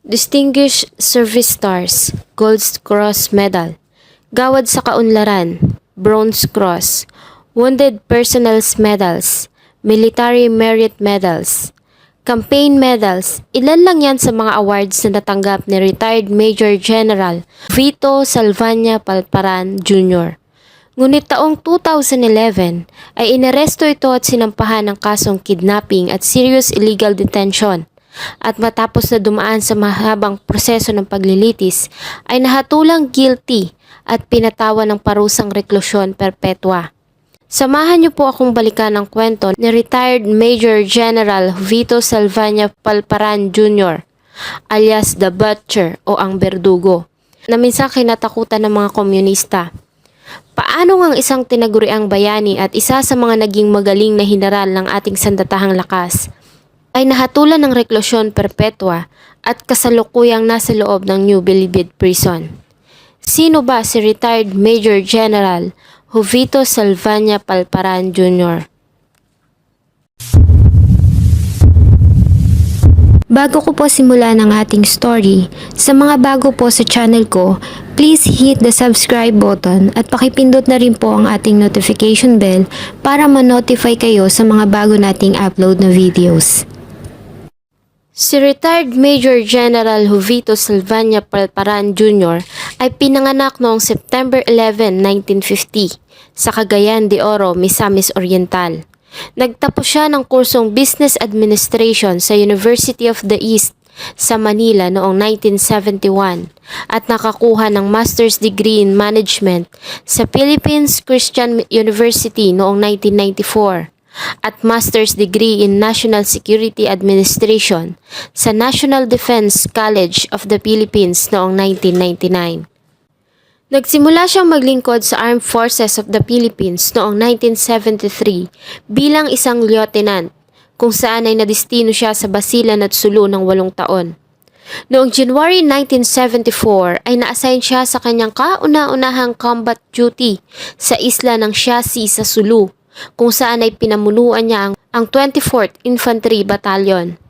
Distinguished Service Stars, Gold Cross Medal, Gawad sa Kaunlaran, Bronze Cross, Wounded Personnel's Medals, Military Merit Medals, Campaign Medals. Ilan lang yan sa mga awards na natanggap ni retired Major General Vito Salvania Palparan Jr. Ngunit taong 2011 ay inaresto ito at sinampahan ng kasong kidnapping at serious illegal detention. At matapos na dumaan sa mahabang proseso ng paglilitis, ay nahatulang guilty at pinatawan ng parusang reklusyon perpetua. Samahan niyo po akong balikan ang kwento ni retired Major General Vito Salvania Palparan Jr. alias The Butcher o ang Berdugo, na minsan kinatakutan ng mga komunista. Paano ang isang tinaguriang bayani at isa sa mga naging magaling na general ng ating sandatahang lakas ay nahatulan ng reklusyon perpetua at kasalukuyang nasa loob ng New Bilibid Prison? Sino ba si retired Major General Vito Salvania Palparan Jr.? Bago ko po simulan ang ating story, sa mga bago po sa channel ko, please hit the subscribe button at pakipindot na rin po ang ating notification bell para ma-notify kayo sa mga bago nating upload na videos. Si retired Major General Vito Salvania Palparan Jr. ay pinanganak noong September 11, 1950 sa Cagayan de Oro, Misamis Oriental. Nagtapos siya ng kursong Business Administration sa University of the East sa Manila noong 1971 at nakakuha ng Master's Degree in Management sa Philippines Christian University noong 1994. At Master's Degree in National Security Administration sa National Defense College of the Philippines noong 1999. Nagsimula siyang maglingkod sa Armed Forces of the Philippines noong 1973 bilang isang lieutenant, kung saan ay nadistino siya sa Basilan at Sulu ng 8 taon. Noong January 1974 ay na-assign siya sa kanyang kauna-unahang combat duty sa isla ng Siasi sa Sulu, kung saan ay pinamunuan niya ang 24th Infantry Battalion.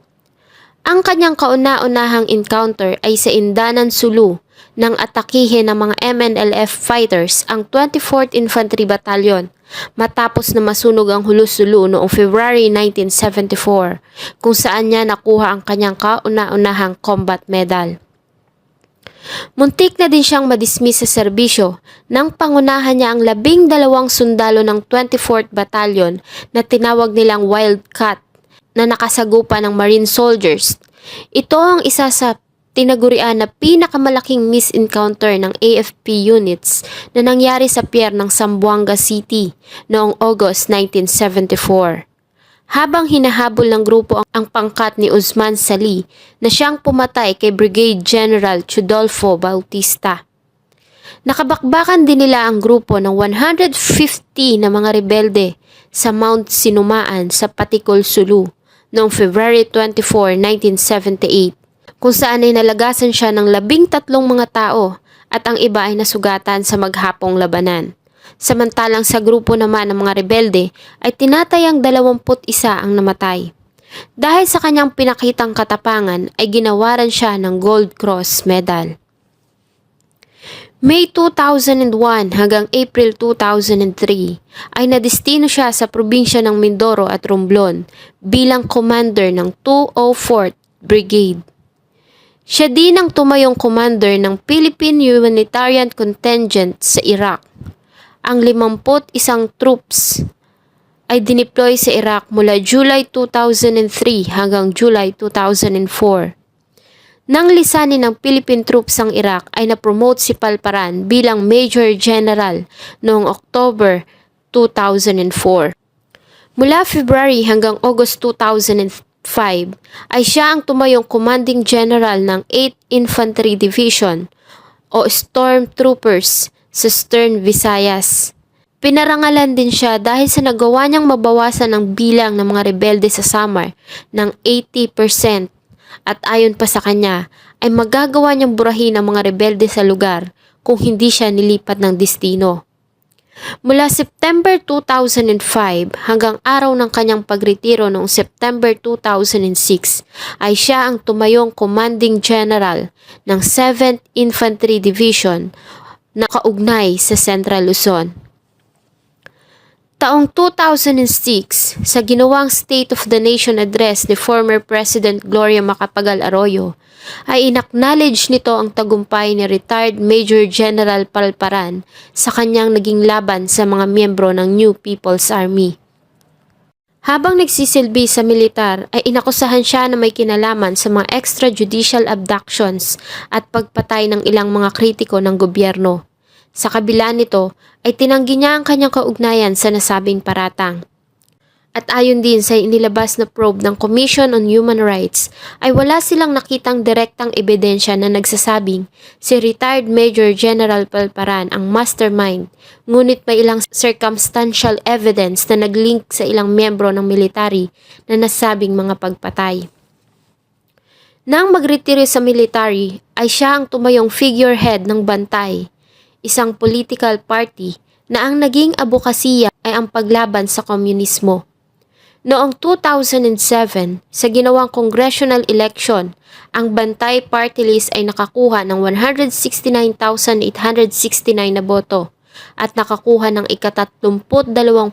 Ang kanyang kauna-unahang encounter ay sa Indanan, Sulu, nang atakihin ng mga MNLF fighters ang 24th Infantry Battalion matapos na masunog ang Hulu-Sulu noong February 1974, kung saan niya nakuha ang kanyang kauna-unahang combat medal. Muntik na din siyang madismiss sa serbisyo nang pangunahan niya ang 12 sundalo ng 24th Battalion na tinawag nilang Wildcat na nakasagupa ng Marine soldiers. Ito ang isa sa tinagurian na pinakamalaking misencounter ng AFP units na nangyari sa pier ng Zamboanga City noong August 1974. Habang hinahabol ng grupo ang pangkat ni Usman Sali na siyang pumatay kay Brigade General Chudolfo Bautista. Nakabakbakan din nila ang grupo ng 150 na mga rebelde sa Mount Sinumaan sa Paticol, Sulu noong February 24, 1978, kung saan ay nalagasan siya ng 13 mga tao at ang iba ay nasugatan sa maghapong labanan. Samantalang sa grupo naman ng mga rebelde ay tinatayang 21 ang namatay. Dahil sa kanyang pinakitang katapangan ay ginawaran siya ng Gold Cross Medal. May 2001 hanggang April 2003 ay nadistino siya sa probinsya ng Mindoro at Romblon bilang commander ng 204th Brigade. Siya din ang tumayong commander ng Philippine Humanitarian Contingent sa Iraq. Ang 51 troops ay dineploy sa Iraq mula July 2003 hanggang July 2004. Nang lisanin ng Philippine troops ang Iraq ay napromote si Palparan bilang Major General noong October 2004. Mula February hanggang August 2005 ay siya ang tumayong Commanding General ng 8th Infantry Division o Stormtroopers sa Eastern Visayas. Pinarangalan din siya dahil sa nagawa niyang mabawasan ang bilang ng mga rebelde sa Samar ng 80% at ayon pa sa kanya ay magagawa niyang burahin ang mga rebelde sa lugar kung hindi siya nilipat ng destino. Mula September 2005 hanggang araw ng kanyang pagretiro noong September 2006 ay siya ang tumayong Commanding General ng 7th Infantry Division na kaugnay sa Central Luzon. Taong 2006, sa ginawang State of the Nation Address ni former President Gloria Macapagal Arroyo, ay inacknowledge nito ang tagumpay ni retired Major General Palparan sa kanyang naging laban sa mga miyembro ng New People's Army. Habang nagsisilbi sa militar ay inakusahan siya na may kinalaman sa mga extrajudicial abductions at pagpatay ng ilang mga kritiko ng gobyerno. Sa kabila nito ay tinanggi niya ang kanyang kaugnayan sa nasabing paratang. At ayon din sa inilabas na probe ng Commission on Human Rights ay wala silang nakitang direktang ebidensya na nagsasabing si retired Major General Palparan ang mastermind, ngunit may ilang circumstantial evidence na naglink sa ilang miyembro ng military na nasabing mga pagpatay. Nang magretiro sa military ay siya ang tumayong figurehead ng Bantay, isang political party na ang naging abokasiya ay ang paglaban sa komunismo. Noong 2007, sa ginawang congressional election, ang Bantay Party List ay nakakuha ng 169,869 na boto at nakakuha ng ika-32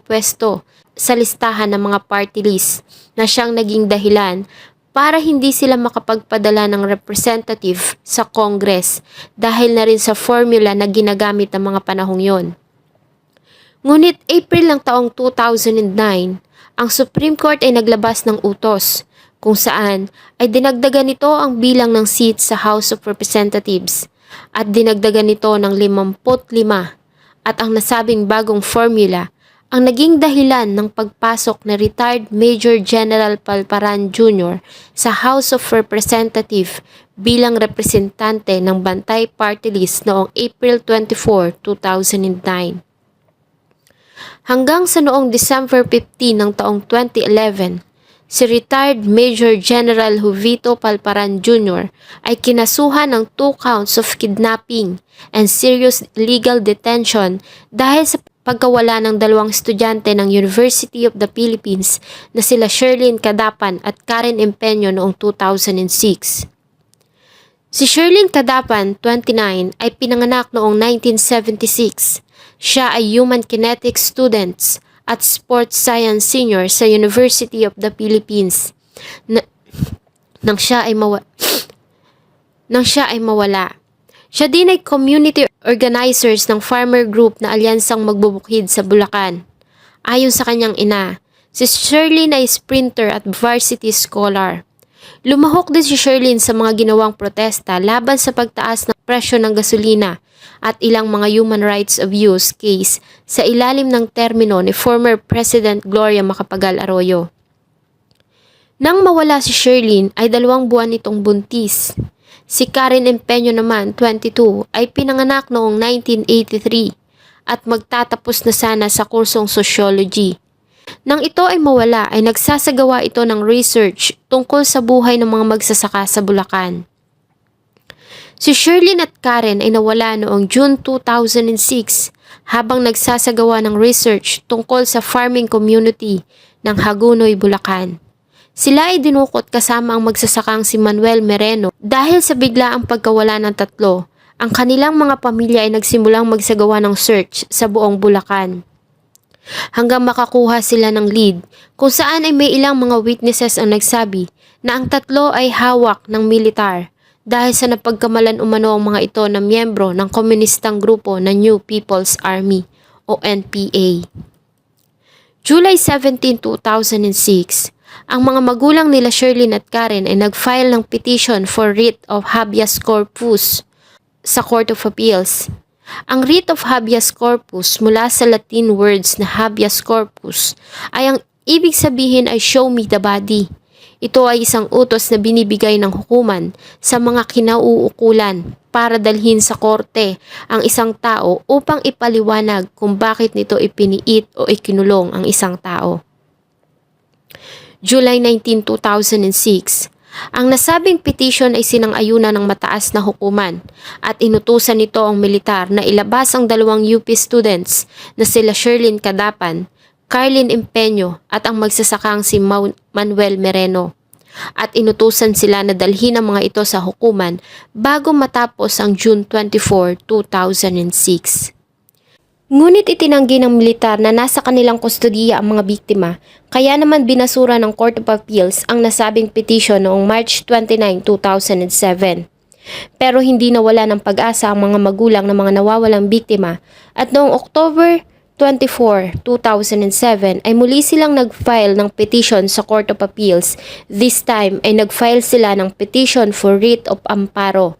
pwesto sa listahan ng mga party list na siyang naging dahilan para hindi sila makapagpadala ng representative sa Congress dahil na rin sa formula na ginagamit ng mga panahong yon. Ngunit April ng taong 2009, ang Supreme Court ay naglabas ng utos kung saan ay dinagdagan nito ang bilang ng seats sa House of Representatives at dinagdagan nito ng 55 at ang nasabing bagong formula ang naging dahilan ng pagpasok na retired Major General Palparan Jr. sa House of Representatives bilang representante ng Bantay Party List noong April 24, 2009. Hanggang sa noong December 15 ng taong 2011, si retired Major General Jovito Palparan Jr. ay kinasuhan ng 2 counts of kidnapping and serious illegal detention dahil sa pagkawala ng 2 estudyante ng University of the Philippines na sila Sherlyn Cadapan at Karen Empeño noong 2006. Si Sherlyn Cadapan, 29, ay pinanganak noong 1976. Siya ay Human Kinetics students at Sports Science senior sa University of the Philippines. Nang siya ay mawala. Siya din ay community organizers ng farmer group na Alyansang Magbubukid sa Bulacan. Ayon sa kanyang ina, si Sherlyn ay sprinter at varsity scholar. Lumahok din si Sherlyn sa mga ginawang protesta laban sa pagtaas ng presyo ng gasolina at ilang mga human rights abuse case sa ilalim ng termino ni former President Gloria Macapagal Arroyo. Nang mawala si Sherlyn ay 2 buwan itong buntis. Si Karen Empeño naman, 22, ay pinanganak noong 1983 at magtatapos na sana sa kursong sociology. Nang ito ay mawala ay nagsasagawa ito ng research tungkol sa buhay ng mga magsasaka sa Bulacan. Si Sherlyn at Karen ay nawala noong June 2006 habang nagsasagawa ng research tungkol sa farming community ng Hagunoy, Bulacan. Sila ay dinukot kasama ang magsasakang si Manuel Mereno dahil sa biglaang pagkawala ng tatlo. Ang kanilang mga pamilya ay nagsimulang magsagawa ng search sa buong Bulacan hanggang makakuha sila ng lead kung saan ay may ilang mga witnesses ang nagsabi na ang tatlo ay hawak ng militar dahil sa napagkamalan umano ang mga ito na miyembro ng komunistang grupo na New People's Army o NPA. July 17, 2006, ang mga magulang nila Sherlyn at Karen ay nag-file ng petition for writ of habeas corpus sa Court of Appeals. Ang writ of habeas corpus mula sa Latin words na habeas corpus ay ang ibig sabihin ay show me the body. Ito ay isang utos na binibigay ng hukuman sa mga kinauukulan para dalhin sa korte ang isang tao upang ipaliwanag kung bakit nito ipiniit o ikinulong ang isang tao. July 19, 2006, Ang nasabing petition ay sinang-ayunan ng mataas na hukuman at inutusan nito ang militar na ilabas ang dalawang UP students na sila Sherlyn Cadapan, Carlin Empeño at ang magsasakang si Manuel Mereno. At inutusan sila na dalhin ang mga ito sa hukuman bago matapos ang June 24, 2006. Ngunit itinanggi ng militar na nasa kanilang kustodiya ang mga biktima, kaya naman binasura ng Court of Appeals ang nasabing petition noong March 29, 2007. Pero hindi nawala ng pag-asa ang mga magulang ng mga nawawalang biktima at noong October 24, 2007 ay muli silang nag-file ng petition sa Court of Appeals. This time ay nag-file sila ng petition for writ of amparo.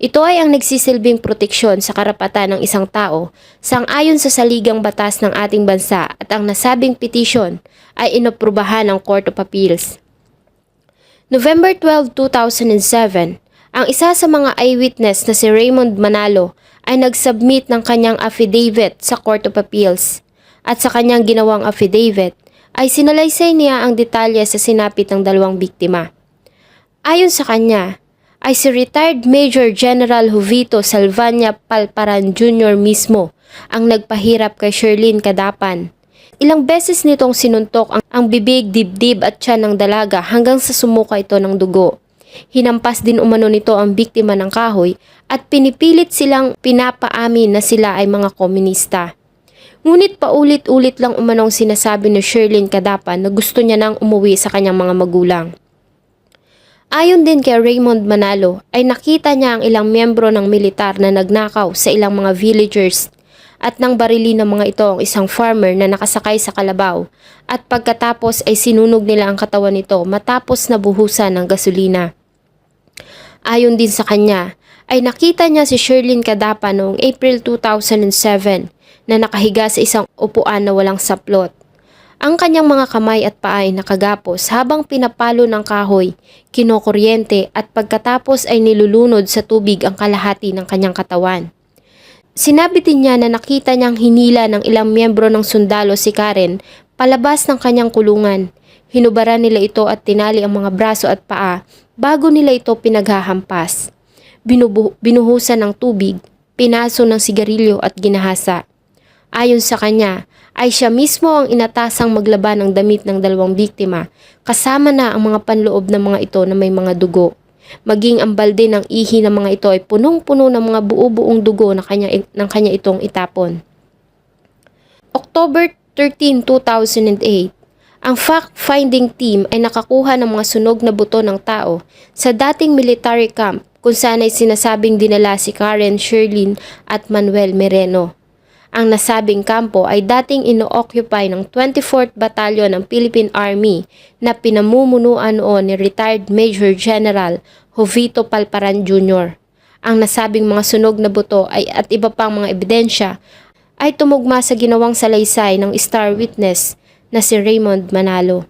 Ito ay ang nagsisilbing proteksyon sa karapatan ng isang tao sang-ayon sa saligang batas ng ating bansa at ang nasabing petition ay inaprubahan ng Court of Appeals. November 12, 2007, ang isa sa mga eyewitness na si Raymond Manalo ay nag-submit ng kanyang affidavit sa Court of Appeals at sa kanyang ginawang affidavit ay sinalaysay niya ang detalye sa sinapit ng dalawang biktima. Ayon sa kanya, ay si retired Major General Jovito Salvania Palparan Jr. mismo ang nagpahirap kay Sherlyn Cadapan. Ilang beses nitong sinuntok ang bibig, dibdib at tiyan ng dalaga hanggang sa sumuka ito ng dugo. Hinampas din umano nito ang biktima ng kahoy at pinipilit silang pinapaamin na sila ay mga komunista. Ngunit paulit-ulit lang umanong sinasabi ni Sherlyn Cadapan na gusto niya nang umuwi sa kanyang mga magulang. Ayon din kay Raymond Manalo ay nakita niya ang ilang miyembro ng militar na nagnakaw sa ilang mga villagers at nang barili ng mga ito ang isang farmer na nakasakay sa kalabaw at pagkatapos ay sinunog nila ang katawan nito matapos na buhusan ng gasolina. Ayon din sa kanya ay nakita niya si Sherlyn Cadapan noong April 2007 na nakahiga sa isang upuan na walang saplot. Ang kanyang mga kamay at paa ay nakagapos habang pinapalo ng kahoy, kinokuryente at pagkatapos ay nilulunod sa tubig ang kalahati ng kanyang katawan. Sinabi din niya na nakita niyang hinila ng ilang miyembro ng sundalo si Karen palabas ng kanyang kulungan. Hinubaran nila ito at tinali ang mga braso at paa bago nila ito pinaghahampas. Binuhusan ng tubig, pinaso ng sigarilyo at ginahasa. Ayon sa kanya, ay siya mismo ang inatasang maglaban ng damit ng dalawang biktima, kasama na ang mga panloob ng mga ito na may mga dugo. Maging ang balde ng ihi ng mga ito ay punong-puno ng mga buo-buong dugo ng kanya itong itapon. October 13, 2008, ang fact-finding team ay nakakuha ng mga sunog na buto ng tao sa dating military camp kung saan ay sinasabing dinala si Karen, Sherlyn at Manuel Mereno. Ang nasabing kampo ay dating ino-occupy ng 24th Battalion ng Philippine Army na pinamumunuan noon ni retired Major General Jovito Palparan Jr. Ang nasabing mga sunog na buto at iba pang mga ebidensya ay tumugma sa ginawang salaysay ng star witness na si Raymond Manalo.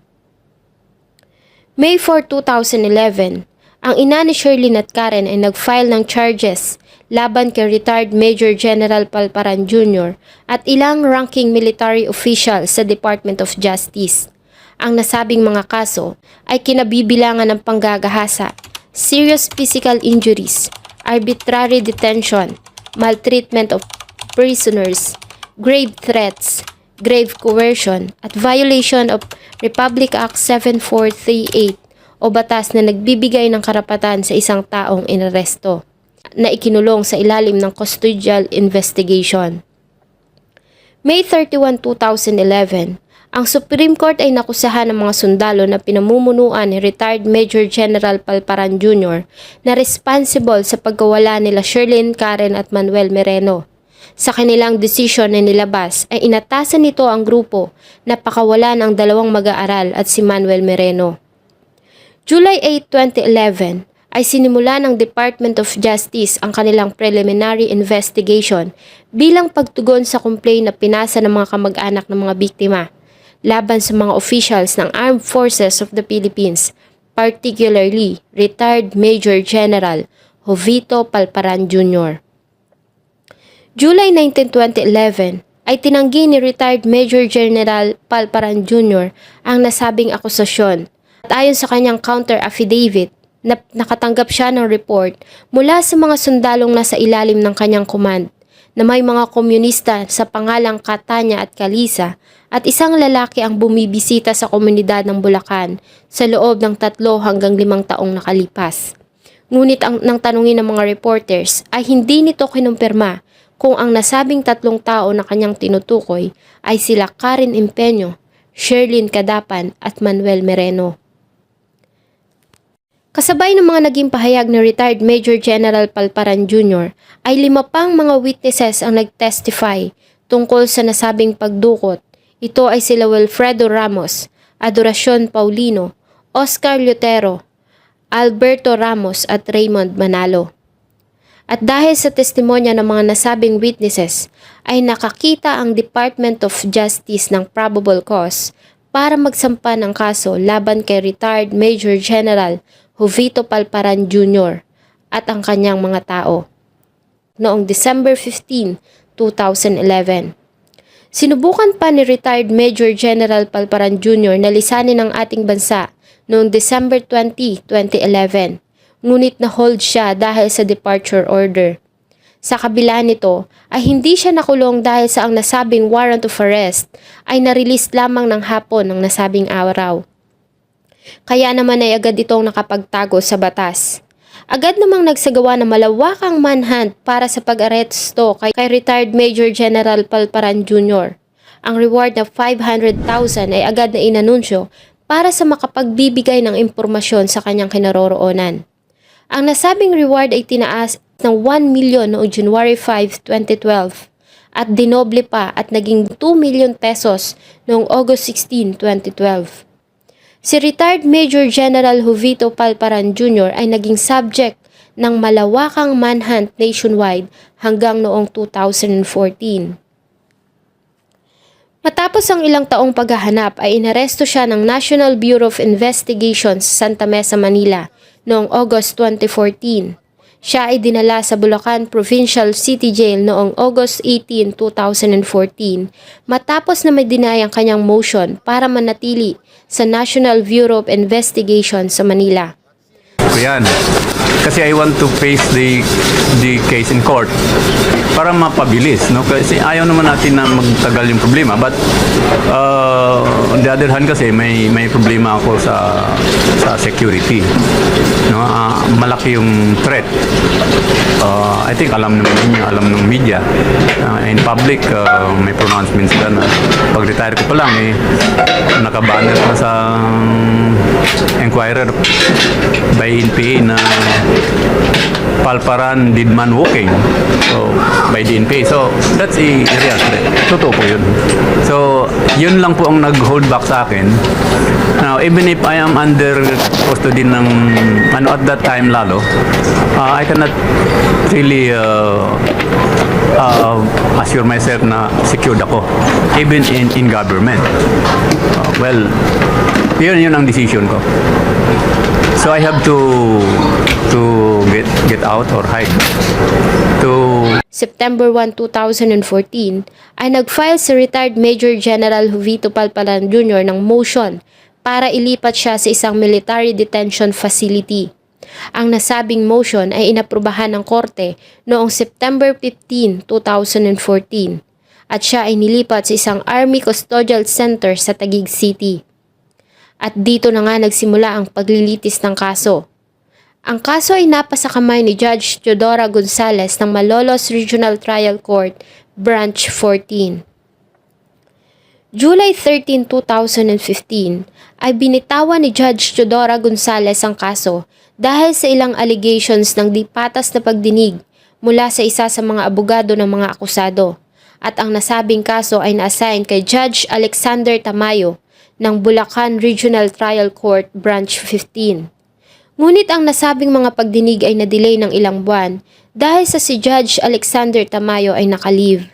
May 4, 2011, ang ina ni Sherlyn at Karen ay nag-file ng charges laban kay retired Major General Palparan Jr. at ilang ranking military official sa Department of Justice. Ang nasabing mga kaso ay kinabibilangan ng panggagahasa, serious physical injuries, arbitrary detention, maltreatment of prisoners, grave threats, grave coercion, at violation of Republic Act 7438 o batas na nagbibigay ng karapatan sa isang taong inaresto na ikinulong sa ilalim ng custodial investigation. May 31, 2011, ang Supreme Court ay nakusahan ng mga sundalo na pinamumunuan ni retired Major General Palparan Jr. na responsible sa pagkawala nila Sherlyn, Karen at Manuel Mereno. Sa kanilang desisyon na nilabas ay inatasan nito ang grupo na pakawalan ang dalawang mag-aaral at si Manuel Mereno. July 8, 2011, ay sinimula ng Department of Justice ang kanilang preliminary investigation bilang pagtugon sa complaint na pinasa ng mga kamag-anak ng mga biktima laban sa mga officials ng Armed Forces of the Philippines, particularly retired Major General Jovito Palparan Jr. July 19, 2011 ay tinanggi ni retired Major General Palparan Jr. ang nasabing akusasyon at ayon sa kanyang counter affidavit, Nakatanggap siya ng report mula sa mga sundalong nasa ilalim ng kanyang command na may mga komunista sa pangalang Catania at Calisa at isang lalaki ang bumibisita sa komunidad ng Bulacan sa loob ng 3 hanggang 5 taong nakalipas. Ngunit nang tanungin ng mga reporters ay hindi nito kinumpirma kung ang nasabing 3 tao na kanyang tinutukoy ay sila Karen Empeño, Sherlyn Cadapan at Manuel Mereno. Kasabay ng mga naging pahayag ni retired Major General Palparan Jr. ay 5 pang mga witnesses ang nag-testify tungkol sa nasabing pagdukot. Ito ay sila Wilfredo Ramos, Adoracion Paulino, Oscar Lutero, Alberto Ramos at Raymond Manalo. At dahil sa testimonya ng mga nasabing witnesses ay nakakita ang Department of Justice ng probable cause para magsampa ng kaso laban kay retired Major General Jovito Palparan Jr. at ang kanyang mga tao. Noong December 15, 2011. Sinubukan pa ni retired Major General Palparan Jr. na lisanin ang ating bansa noong December 20, 2011. Ngunit na-hold siya dahil sa departure order. Sa kabila nito ay hindi siya nakulong dahil sa ang nasabing warrant of arrest ay na-release lamang ng hapon ng nasabing araw. Kaya naman ay agad itong nakapagtago sa batas. Agad namang nagsagawa ng malawakang manhunt para sa pag-aresto kay retired Major General Palparan Jr. Ang reward na 500,000 ay agad na inanunsyo para sa makapagbibigay ng impormasyon sa kanyang kinaroroonan. Ang nasabing reward ay tinaas ng 1 million noong January 5, 2012 at dinoble pa at naging 2 million pesos noong August 16, 2012. Si retired Major General Jovito Palparan Jr. ay naging subject ng malawakang manhunt nationwide hanggang noong 2014. Matapos ang ilang taong paghahanap ay inaresto siya ng National Bureau of Investigation sa Santa Mesa, Manila noong August 2014. Siya ay dinala sa Bulacan Provincial City Jail noong August 18, 2014 matapos na may deny ang kanyang motion para manatili sa National Bureau of Investigation sa Manila. Yan. Kasi I want to face the case in court para mapabilis, no? Kasi ayaw naman natin na magtagal yung problema, but on the other hand kasi may problema ako sa security, no? Malaki yung threat. I think alam naman ninyo, alam ng media, in public may pronouncements sila na pag-retire ko pa lang nakabanner na sa Enquirer by NPA na Palparan did man walking, so by the NPA. So that's a real threat. Totoo po yun. So yun lang po ang nag-hold back sa akin. Now even if I am under custody ng at that time lalo, I cannot really assure myself na secured ako even in government. Well, yun ang decision ko. So I have to get out or hide. September 1, 2014 ay nag-file si retired Major General Jovito Palparan Jr. ng motion para ilipat siya sa isang military detention facility. Ang nasabing motion ay inaprubahan ng korte noong September 15, 2014 at siya ay nilipat sa isang Army Custodial Center sa Taguig City. At dito na nga nagsimula ang paglilitis ng kaso. Ang kaso ay napasa kamay ni Judge Teodora Gonzales ng Malolos Regional Trial Court, Branch 14. July 13, 2015 ay binitawan ni Judge Teodora Gonzales ang kaso dahil sa ilang allegations ng di patas na pagdinig mula sa isa sa mga abogado ng mga akusado. At ang nasabing kaso ay na-assign kay Judge Alexander Tamayo ng Bulacan Regional Trial Court, Branch 15. Ngunit ang nasabing mga pagdinig ay na-delay ng ilang buwan dahil sa si Judge Alexander Tamayo ay nakalive.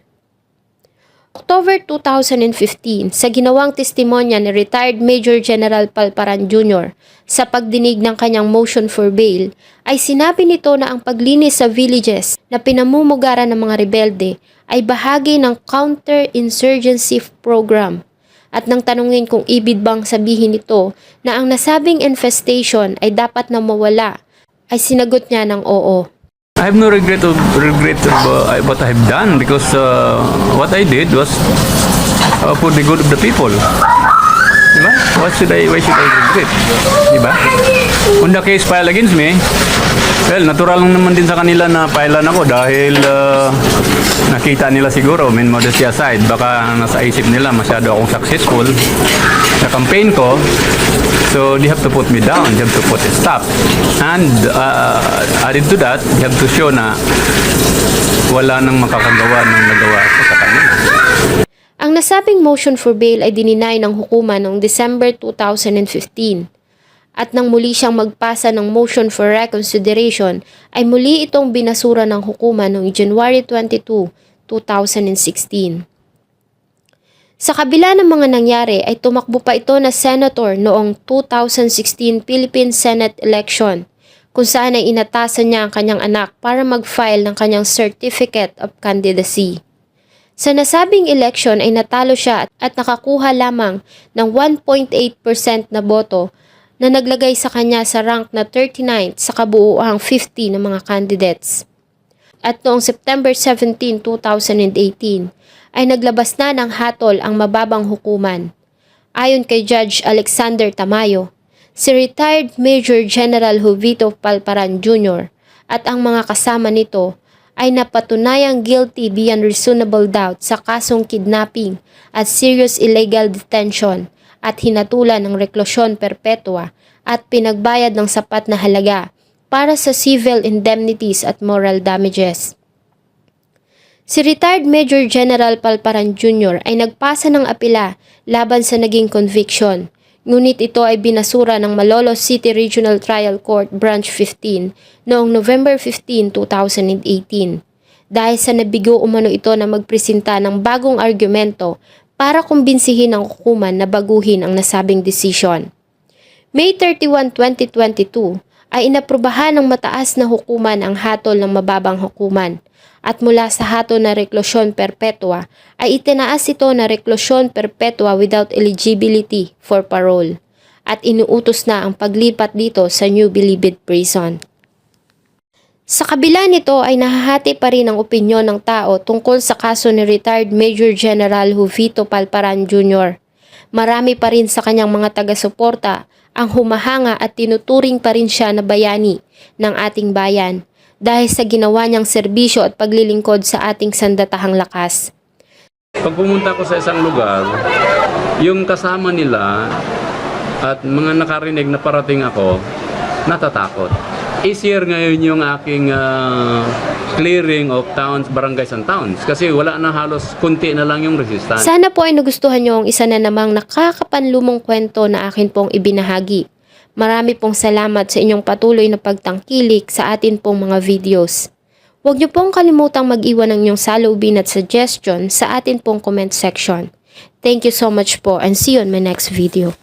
October 2015, sa ginawang testimonya ni retired Major General Palparan Jr. sa pagdinig ng kanyang motion for bail, ay sinabi nito na ang paglinis sa villages na pinamumugaran ng mga rebelde ay bahagi ng counter-insurgency program At nang tanungin kung ibig bang sabihin nito na ang nasabing infestation ay dapat na mawala, ay sinagot niya ng oo. I have no regret of what I have done because what I did was for the good of the people. Diba? Why should I regret? Diba? Kung the case filed against me, well, natural lang naman din sa kanila na filean ako dahil nakita nila siguro, modesty aside, baka nasa isip nila masyado akong successful sa campaign ko. So they have to put me down, they have to put a stop. And added to that, they have to show na wala nang makakagawa ng nagawa ko sa kanila. Ang nasabing motion for bail ay dininay ng hukuman noong December 2015. At nang muli siyang magpasa ng motion for reconsideration, ay muli itong binasura ng hukuman noong January 22, 2016. Sa kabila ng mga nangyari ay tumakbo pa ito na senator noong 2016 Philippine Senate election, kung saan ay inatasan niya ang kanyang anak para mag-file ng kanyang Certificate of Candidacy. Sa nasabing election ay natalo siya at nakakuha lamang ng 1.8% na boto na naglagay sa kanya sa rank na 39 sa kabuuang 50 ng mga candidates. At noong September 17, 2018 ay naglabas na ng hatol ang mababang hukuman. Ayon kay Judge Alexander Tamayo, si retired Major General Jovito Palparan Jr. at ang mga kasama nito ay napatunayang guilty beyond reasonable doubt sa kasong kidnapping at serious illegal detention at hinatulan ng reklusyon perpetua at pinagbayad ng sapat na halaga para sa civil indemnities at moral damages. Si retired Major General Palparan Jr. ay nagpasa ng apela laban sa naging conviction, ngunit ito ay binasura ng Malolos City Regional Trial Court Branch 15 noong November 15, 2018 dahil sa nabigo umano ito na magpresenta ng bagong argumento para kumbinsihin ang hukuman na baguhin ang nasabing desisyon. May 31, 2022 ay inaprubahan ng mataas na hukuman ang hatol ng mababang hukuman at mula sa hatol na reklusyon perpetua ay itinaas ito na reklusyon perpetua without eligibility for parole at inuutos na ang paglipat dito sa New Bilibid Prison. Sa kabila nito ay nahahati pa rin ang opinyon ng tao tungkol sa kaso ni retired Major General Jovito Palparan Jr. Marami pa rin sa kanyang mga taga-suporta ang humahanga at tinuturing pa rin siya na bayani ng ating bayan dahil sa ginawa niyang serbisyo at paglilingkod sa ating sandatahang lakas. Pag pumunta ko sa isang lugar, yung kasama nila at mga nakarinig na parating ako, natatakot. Easier ngayon yung aking clearing of towns, barangays and towns kasi wala na, halos kunti na lang yung resistance. Sana po ay nagustuhan nyo ang isa na namang nakakapanlumong kwento na akin pong ibinahagi. Marami pong salamat sa inyong patuloy na pagtangkilik sa atin pong mga videos. Huwag nyo pong kalimutang mag-iwan ng inyong saloobin at suggestion sa atin pong comment section. Thank you so much po and see you on my next video.